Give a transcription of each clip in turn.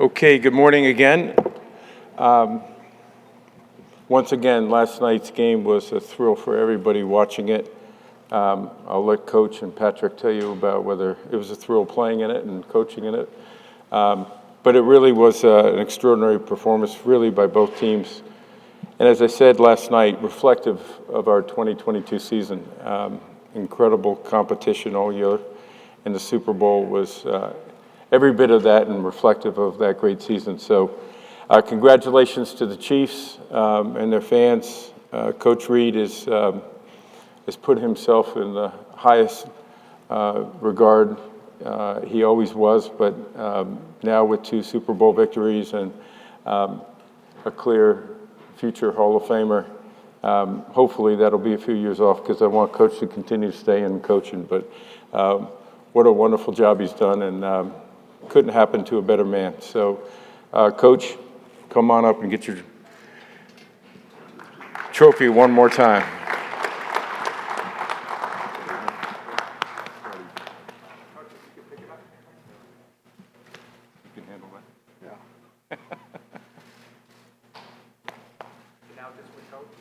Okay, good morning again. Once again, last night's game was a thrill for everybody watching it. I'll let Coach and Patrick tell you about whether it was a thrill playing in it and coaching in it. But it really was an extraordinary performance, really, by both teams. And as I said last night, reflective of our 2022 season. Incredible competition all year, and the Super Bowl was every bit of that and reflective of that great season. So congratulations to the Chiefs and their fans. Coach Reid has put himself in the highest regard. He always was, but now with 2 Super Bowl victories and a clear future Hall of Famer, hopefully that'll be a few years off because I want Coach to continue to stay in coaching. But what a wonderful job he's done, and couldn't happen to a better man. So, Coach, come on up and get your trophy one more time. You can handle that. Yeah. Now just with Coach.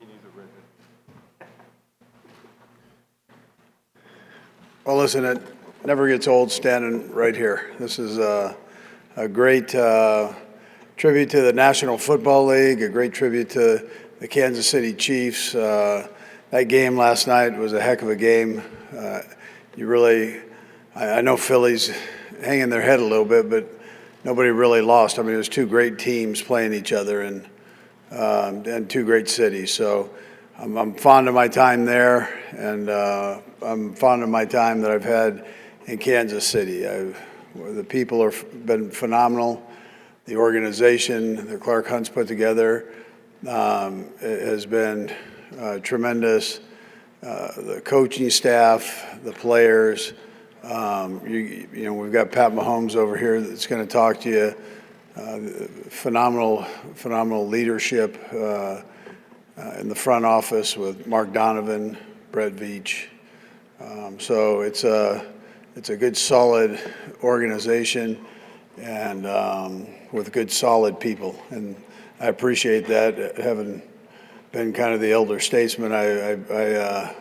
He needs a ribbon. Well, listen, it never gets old standing right here. This is a great tribute to the National Football League, a great tribute to the Kansas City Chiefs. That game last night was a heck of a game. I know Philly's hanging their head a little bit, but nobody really lost. I mean, it was 2 great teams playing each other and 2 great cities. So I'm fond of my time there, and I'm fond of my time that I've had in Kansas City. The people have been phenomenal. The organization that Clark Hunt's put together has been tremendous. The coaching staff, the players. We've got Pat Mahomes over here that's going to talk to you. Phenomenal leadership in the front office with Mark Donovan, Brett Veach. So it's a good, solid organization, and with good, solid people. And I appreciate that. Having been kind of the elder statesman, I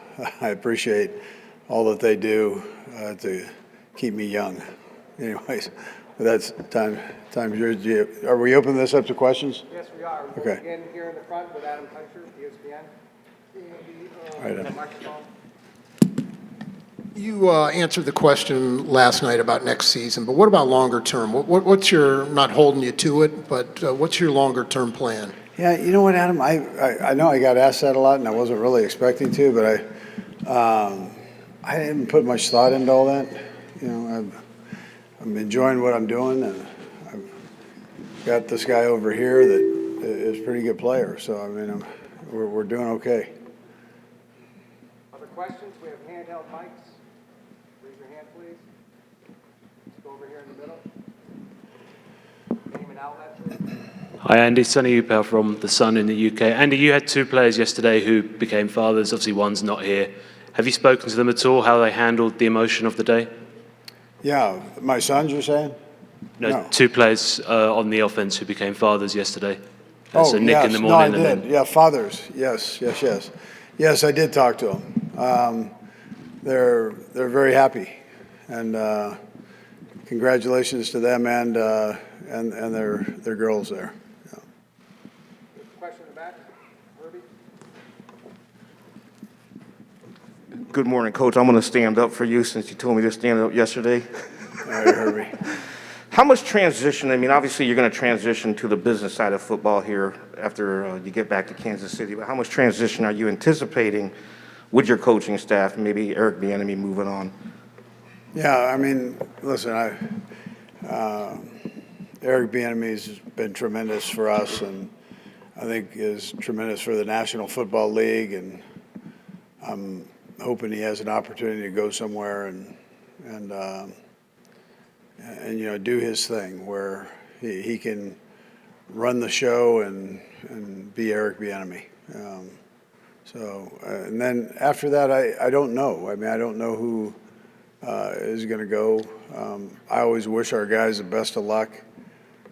appreciate all that they do to keep me young. Anyways, that's time yours. Are we opening this up to questions? Yes, we are. We'll Okay. begin here in the front with Adam Kutcher, ESPN. All right, Adam. Microphone. You answered the question last night about next season, but what about longer term? What's your, not holding you to it, but what's your longer term plan? Yeah, you know what, Adam? I know I got asked that a lot, and I wasn't really expecting to, but I didn't put much thought into all that. You know, I'm enjoying what I'm doing, and I've got this guy over here that is a pretty good player. So I mean, we're doing okay. Other questions? We have handheld mics. Raise your hand, please. Let's go over here in the middle. Name and outlet, please. Hi, Andy. Sonny Upel from The Sun in the UK. Andy, you had 2 players yesterday who became fathers. Obviously, one's not here. Have you spoken to them at all, how they handled the emotion of the day? Yeah, my sons, you're saying? No. 2 players on the offense who became fathers yesterday. So Nick yes. in the morning No, I and did. then... Yeah, fathers. Yes. Yes, I did talk to them. They're very happy, and congratulations to them and their girls there. Yeah. Question in the back. Herbie. Good morning, Coach. I'm going to stand up for you since you told me to stand up yesterday. All right, Herbie. How much transition, I mean, obviously you're going to transition to the business side of football here after you get back to Kansas City, but how much transition are you anticipating with your coaching staff, maybe Eric Bieniemy moving on? Yeah, I mean, listen, Eric Bieniemy's been tremendous for us, and I think is tremendous for the National Football League, and I'm hoping he has an opportunity to go somewhere and you know, do his thing where he can run the show and be Eric Bieniemy. And then after that, I don't know. I mean, I don't know who is going to go. I always wish our guys the best of luck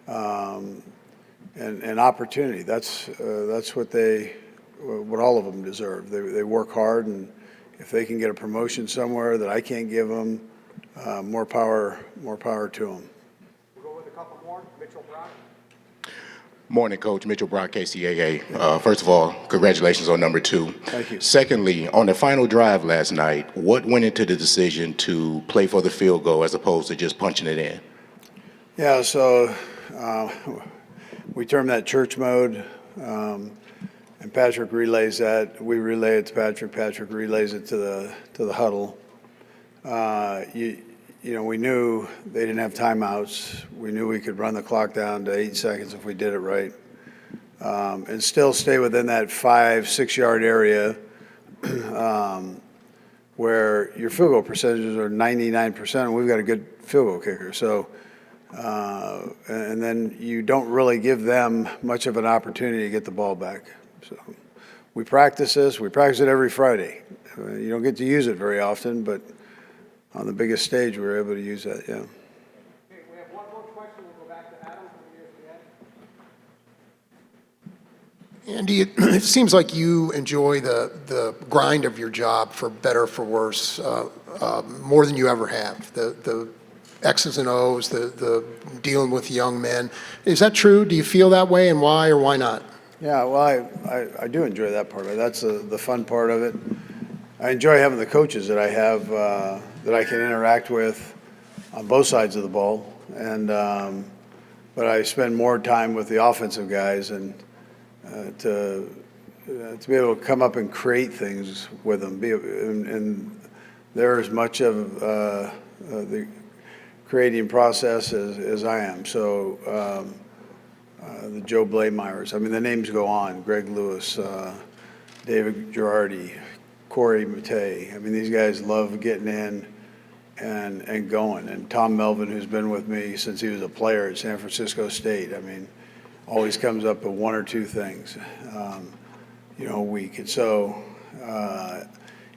and opportunity. That's what all of them deserve. They work hard, and if they can get a promotion somewhere that I can't give them, more power to them. We'll go with a couple more. Mitchell Brock. Morning, Coach. Mitchell Brock, KCAA. First of all, congratulations on number 2. Thank you. Secondly, on the final drive last night, what went into the decision to play for the field goal as opposed to just punching it in? Yeah, so we term that church mode, and Patrick relays that. We relay it to Patrick. Patrick relays it to the huddle. We knew they didn't have timeouts. We knew we could run the clock down to 8 seconds if we did it right, and still stay within that 5-6 yard area where your field goal percentages are 99%, and we've got a good field goal kicker. So, and then you don't really give them much of an opportunity to get the ball back. So we practice this. We practice it every Friday. You don't get to use it very often, but on the biggest stage, we were able to use that, yeah. Okay, we have one more question. We'll go back to Adam from the ESPN. Andy, it seems like you enjoy the grind of your job, for better or for worse, more than you ever have. The X's and O's, the dealing with young men. Is that true? Do you feel that way, and why or why not? Yeah, well, I do enjoy that part of it. That's the fun part of it. I enjoy having the coaches that I have that I can interact with on both sides of the ball, and but I spend more time with the offensive guys and to be able to come up and create things with them. And they're as much of the creating process as I am. So the Joe Blameyers, I mean, the names go on. Greg Lewis, David Girardi, Corey Matei. I mean, these guys love getting in and going. And Tom Melvin, who's been with me since he was a player at San Francisco State, I mean, always comes up with one or two things, a week. And so,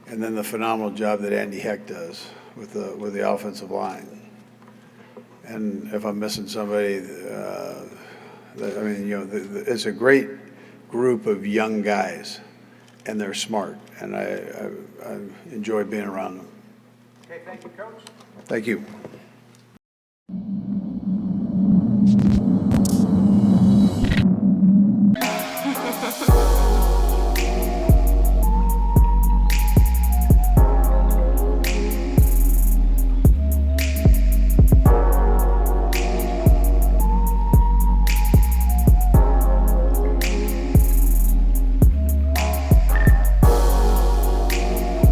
and then the phenomenal job that Andy Heck does with the offensive line. And if I'm missing somebody, it's a great group of young guys, and they're smart, and I enjoy being around them. Okay, thank you, Coach. Thank you.